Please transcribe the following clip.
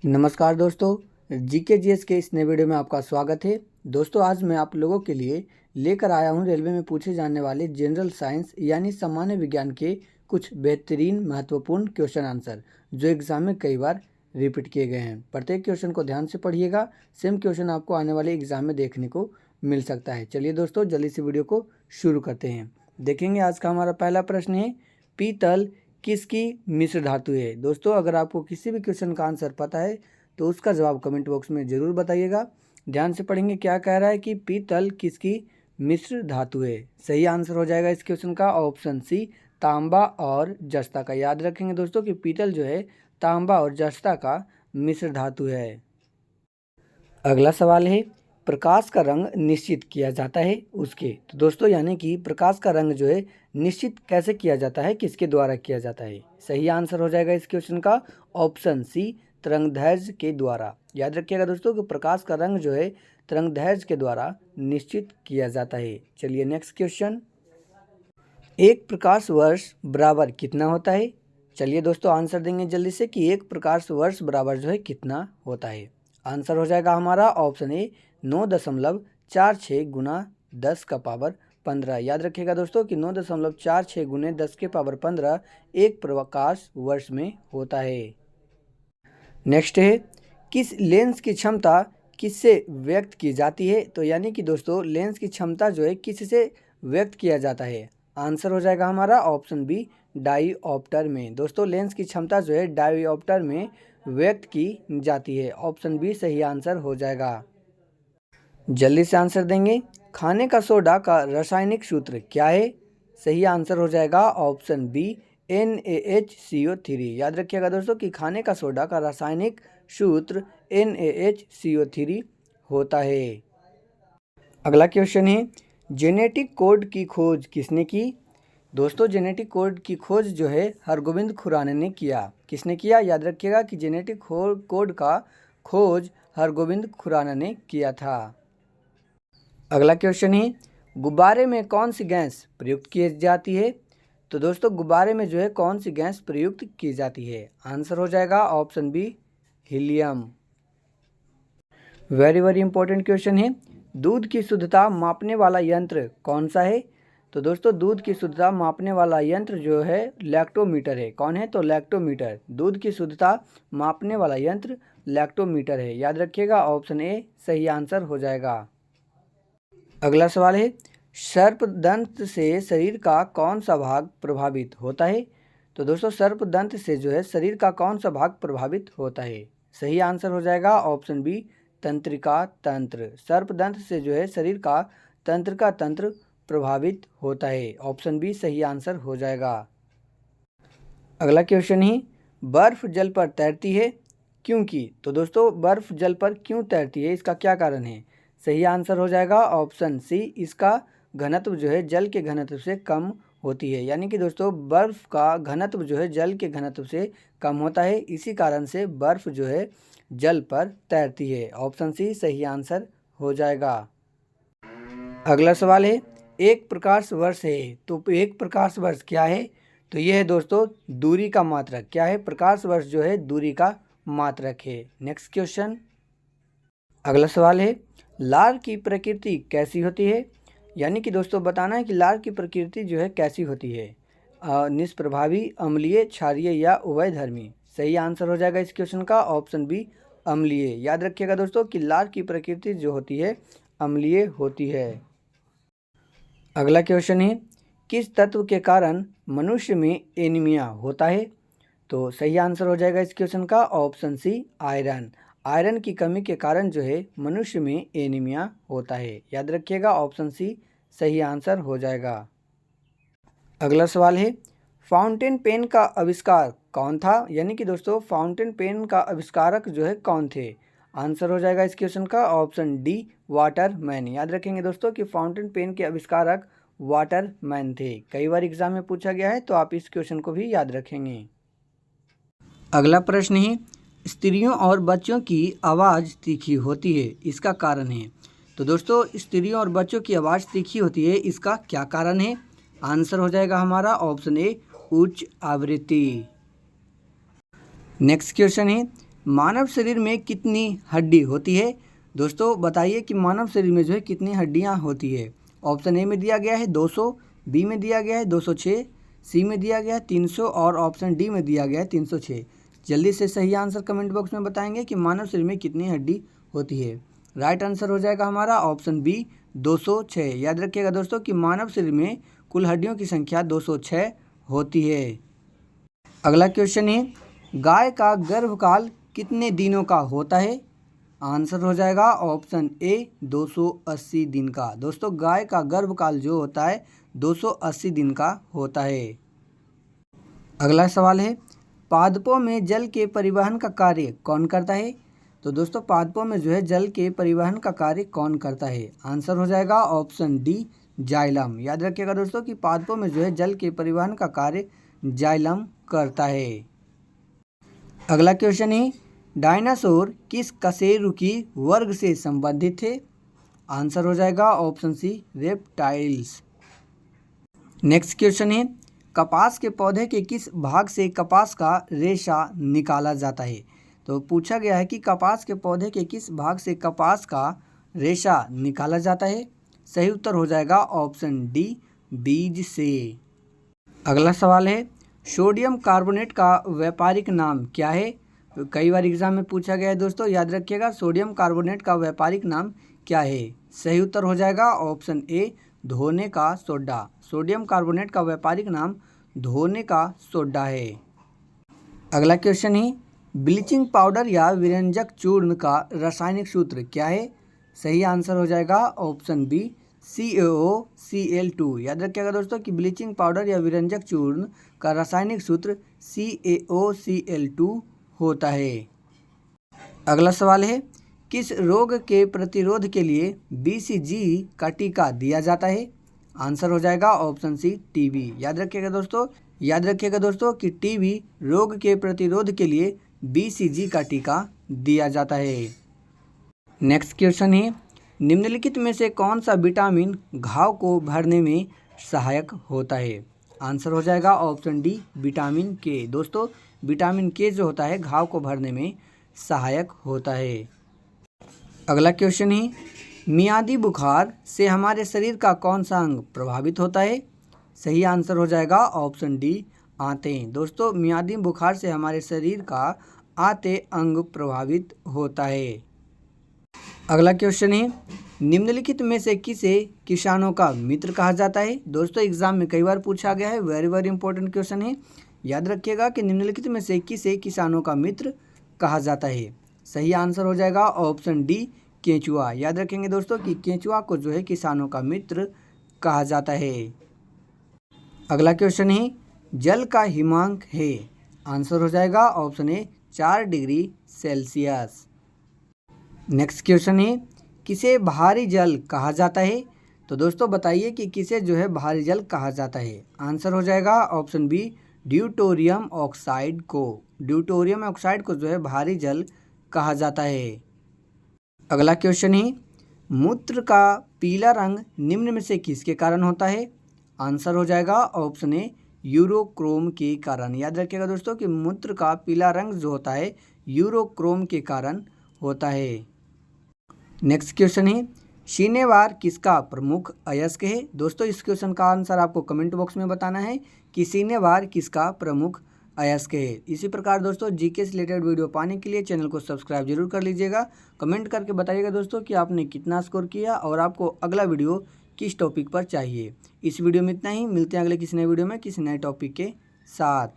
नमस्कार दोस्तों, GK GS के इस नए वीडियो में आपका स्वागत है। दोस्तों, आज मैं आप लोगों के लिए लेकर आया हूं रेलवे में पूछे जाने वाले जनरल साइंस यानी सामान्य विज्ञान के कुछ बेहतरीन महत्वपूर्ण क्वेश्चन आंसर जो एग्जाम में कई बार रिपीट किए गए हैं। प्रत्येक क्वेश्चन को ध्यान से पढ़िएगा, सेम क्वेश्चन आपको आने वाले एग्जाम में देखने को मिल सकता है। चलिए दोस्तों, जल्दी से वीडियो को शुरू करते हैं। देखेंगे आज का हमारा पहला प्रश्न है, पीतल किसकी मिश्र धातु है। दोस्तों, अगर आपको किसी भी क्वेश्चन का आंसर पता है तो उसका जवाब कमेंट बॉक्स में ज़रूर बताइएगा। ध्यान से पढ़ेंगे, क्या कह रहा है कि पीतल किसकी मिश्र धातु है। सही आंसर हो जाएगा इस क्वेश्चन का ऑप्शन सी, तांबा और जस्ता का। याद रखेंगे दोस्तों कि पीतल जो है तांबा और जस्ता का मिश्र धातु है। अगला सवाल है, प्रकाश का रंग निश्चित किया जाता है उसके। तो दोस्तों, यानी कि प्रकाश का रंग जो है निश्चित कैसे किया जाता है, किसके द्वारा किया जाता है। सही आंसर हो जाएगा इस क्वेश्चन का ऑप्शन सी, तरंगदैर्घ्य के द्वारा। याद रखिएगा दोस्तों कि प्रकाश का रंग जो है तरंगदैर्घ्य के द्वारा निश्चित किया जाता है। चलिए नेक्स्ट क्वेश्चन, एक प्रकाश वर्ष बराबर कितना होता है। चलिए दोस्तों, आंसर देंगे जल्दी से कि एक प्रकाश वर्ष बराबर जो है कितना होता है। आंसर हो जाएगा हमारा ऑप्शन ए, 9.46 गुना 10 का पावर 15। याद रखिएगा दोस्तों कि 9.46 गुने 10 के पावर 15 एक प्रकाश वर्ष में होता है। नेक्स्ट है, किस लेंस की क्षमता किससे व्यक्त की जाती है। तो यानी कि दोस्तों, लेंस की क्षमता जो है किससे व्यक्त किया जाता है। आंसर हो जाएगा हमारा ऑप्शन बी, डाईऑप्टर में। दोस्तों, लेंस की क्षमता जो है डाईऑप्टर में व्यक्त की जाती है। ऑप्शन बी सही आंसर हो जाएगा। जल्दी से आंसर देंगे, खाने का सोडा का रासायनिक सूत्र क्या है। सही आंसर हो जाएगा ऑप्शन बी, NaHCO3। याद रखिएगा दोस्तों कि खाने का सोडा का रासायनिक सूत्र NaHCO3 होता है। अगला क्वेश्चन है, जेनेटिक कोड की खोज किसने की। दोस्तों, जेनेटिक कोड की खोज जो है हरगोविंद खुराना ने किया। किसने किया, याद रखिएगा कि जेनेटिक कोड का खोज हरगोविंद खुराना ने किया था। अगला क्वेश्चन है, गुब्बारे में कौन सी गैस प्रयुक्त की जाती है। तो दोस्तों, गुब्बारे में जो है कौन सी गैस प्रयुक्त की जाती है। आंसर हो जाएगा option B, helium. Very very important question है, दूध की शुद्धता मापने वाला यंत्र कौन सा है। तो दोस्तों, दूध की शुद्धता मापने वाला यंत्र जो है लैक्टोमीटर है। कौन है, तो लैक्टोमीटर। दूध की शुद्धता मापने वाला यंत्र लैक्टोमीटर है। याद रखिएगा ऑप्शन ए सही आंसर हो जाएगा। अगला सवाल है, सर्पदंत से शरीर का कौन सा भाग प्रभावित होता है। तो दोस्तों, सर्पदंत से जो है शरीर का कौन सा भाग प्रभावित होता है। सही आंसर हो जाएगा ऑप्शन बी, तंत्रिका तंत्र। सर्पदंत से जो है शरीर का तंत्रिका तंत्र प्रभावित होता है। ऑप्शन बी सही आंसर हो जाएगा। अगला क्वेश्चन ही, बर्फ जल पर तैरती है क्योंकि। तो दोस्तों, बर्फ जल पर क्यों तैरती है, इसका क्या कारण है। सही आंसर हो जाएगा ऑप्शन सी, इसका घनत्व जो है जल के घनत्व से कम होती है। यानी कि दोस्तों, बर्फ का घनत्व जो है जल के घनत्व से कम होता है, इसी कारण से बर्फ जो है जल पर तैरती है। ऑप्शन सी सही आंसर हो जाएगा। अगला सवाल है, एक प्रकाश वर्ष है। तो एक प्रकाश वर्ष क्या है। तो यह है दोस्तों दूरी का मात्रक। क्या है, प्रकाश वर्ष जो है दूरी का मात्रक है। नेक्स्ट क्वेश्चन, अगला सवाल है, लार की प्रकृति कैसी होती है। यानी कि दोस्तों, बताना है कि लार की प्रकृति जो है कैसी होती है। निष्प्रभावी, अम्लीय, क्षारीय या उभयधर्मी। सही आंसर हो जाएगा इस क्वेश्चन का ऑप्शन बी, अम्लीय। याद रखिएगा दोस्तों कि लार की प्रकृति जो होती है अम्लीय होती है। अगला क्वेश्चन है, किस तत्व के कारण मनुष्य में एनीमिया होता है। तो सही आंसर हो जाएगा इस क्वेश्चन का ऑप्शन सी, आयरन। आयरन की कमी के कारण जो है मनुष्य में एनीमिया होता है। याद रखिएगा ऑप्शन सी सही आंसर हो जाएगा। अगला सवाल है, फाउंटेन पेन का आविष्कार कौन था। यानी कि दोस्तों, फाउंटेन पेन का आविष्कारक जो है कौन थे। आंसर हो जाएगा इस क्वेश्चन का ऑप्शन डी, वाटरमैन। याद रखेंगे दोस्तों कि फाउंटेन पेन के आविष्कारक वाटरमैन थे। कई बार एग्जाम में पूछा गया है, तो आप इस क्वेश्चन को भी याद रखेंगे। अगला प्रश्न है, स्त्रियों और बच्चों की आवाज़ तीखी होती है, इसका कारण है। तो दोस्तों, स्त्रियों और बच्चों की आवाज़ तीखी होती है, इसका क्या कारण है। आंसर हो जाएगा हमारा ऑप्शन ए, उच्च आवृत्ति। नेक्स्ट क्वेश्चन है, मानव शरीर में कितनी हड्डी होती है? दोस्तों बताइए कि मानव शरीर में जो है कितनी हड्डियां होती है। ऑप्शन ए में दिया गया है 200, बी में दिया गया है 206, सी में दिया गया है 300 और ऑप्शन डी में दिया गया है 306। जल्दी से सही आंसर कमेंट बॉक्स में बताएंगे कि मानव शरीर में कितनी हड्डी होती है। राइट आंसर हो जाएगा हमारा ऑप्शन बी 206। याद रखिएगा दोस्तों कि मानव शरीर में कुल हड्डियों की संख्या 206 होती है। अगला क्वेश्चन है, गाय का गर्भकाल कितने दिनों का होता है? आंसर हो जाएगा ऑप्शन ए 280 दिन का। दोस्तों गाय का गर्भकाल जो होता है 280 दिन का होता है। अगला सवाल है, पादपों में जल के परिवहन का कार्य कौन करता है? तो दोस्तों पादपों में जो है जल के परिवहन का कार्य कौन करता है? आंसर हो जाएगा ऑप्शन डी जाइलम। याद रखिएगा दोस्तों कि पादपों में जो है जल के परिवहन का कार्य जाइलम करता है। अगला क्वेश्चन है, डायनासोर किस कशेरुकी वर्ग से संबंधित थे? आंसर हो जाएगा option C reptiles. Next question है, कपास के पौधे के किस भाग से कपास का रेशा निकाला जाता है? तो पूछा गया है कि कपास के पौधे के किस भाग से कपास का रेशा निकाला जाता है? सही उत्तर हो जाएगा ऑप्शन डी बीज से। अगला सवाल है, सोडियम कार्बोनेट का व्यापारिक नाम क्या है? तो कई बार एग्जाम में पूछा गया है दोस्तों, याद रखिएगा सोडियम कार्बोनेट का व्यापारिक नाम क्या है? सही उत्तर हो जाएगा ऑप्शन ए धोने का सोडा। सोडियम कार्बोनेट का व्यापारिक नाम धोने का सोडा है। अगला क्वेश्चन है, ब्लीचिंग पाउडर या विरंजक चूर्ण का रासायनिक सूत्र क्या है? सही आंसर हो जाएगा ऑप्शन बी CaOCl2। याद रखिएगा दोस्तों कि ब्लीचिंग पाउडर या विरंजक चूर्ण का रासायनिक सूत्र CaOCl2 होता है। अगला सवाल है, किस रोग के प्रतिरोध के लिए BCG का टीका दिया जाता है? आंसर हो जाएगा ऑप्शन सी टीबी। याद रखिएगा दोस्तों कि टीबी रोग के प्रतिरोध के लिए BCG का टीका दिया जाता है। नेक्स्ट क्वेश्चन है, निम्नलिखित में से कौन सा विटामिन घाव को भरने में सहायक होता है? आंसर हो जाएगा ऑप्शन डी विटामिन के। दोस्तों विटामिन के जो होता है घाव को भरने में सहायक होता है। अगला क्वेश्चन है, मियादी बुखार से हमारे शरीर का कौन सा अंग प्रभावित होता है? सही आंसर हो जाएगा ऑप्शन डी आंतें। दोस्तों मियादी बुखार से हमारे शरीर का आंतें अंग प्रभावित होता है। अगला क्वेश्चन है, निम्नलिखित में से किसे किसानों का मित्र कहा जाता है? दोस्तों एग्जाम में कई बार पूछा गया है, वेरी इंपॉर्टेंट क्वेश्चन है। याद रखिएगा कि निम्नलिखित में से किसे किसानों का मित्र कहा जाता है? सही आंसर हो जाएगा ऑप्शन डी केंचुआ। याद रखेंगे दोस्तों कि केंचुआ को जो है किसानों का मित्र कहा जाता है। अगला क्वेश्चन है, जल का हिमांक है? आंसर हो जाएगा option A 4 degree Celsius. Next question है, किसे भारी जल कहा जाता है? तो दोस्तों बताइए कि किसे जो है भारी जल कहा जाता है? आंसर हो जाएगा ऑप्शन बी ड्यूटेरियम ऑक्साइड को। ड्यूटेरियम ऑक्साइड को जो है भारी जल कहा जाता है। अगला क्वेश्चन है, मूत्र का पीला रंग निम्न में से किसके कारण होता है? आंसर हो जाएगा ऑप्शन ए यूरोक्रोम के कारण। याद रखिएगा दोस्तों कि मूत्र का पीला रंग जो होता है यूरोक्रोम के कारण होता है। नेक्स्ट क्वेश्चन है, सिनेवार किसका प्रमुख अयस्क है? दोस्तों इस क्वेश्चन का आंसर आपको कमेंट बॉक्स में बताना है कि सिनेवार किसका प्रमुख अयस्क है। इसी प्रकार दोस्तों जीके से रिलेटेड वीडियो पाने के लिए चैनल को सब्सक्राइब जरूर कर लीजिएगा। कमेंट करके बताइएगा दोस्तों कि आपने कितना स्कोर किया और आपको अगला वीडियो किस टॉपिक पर चाहिए। इस वीडियो में इतना ही, मिलते हैं अगले किसी नए वीडियो में किसी नए टॉपिक के साथ।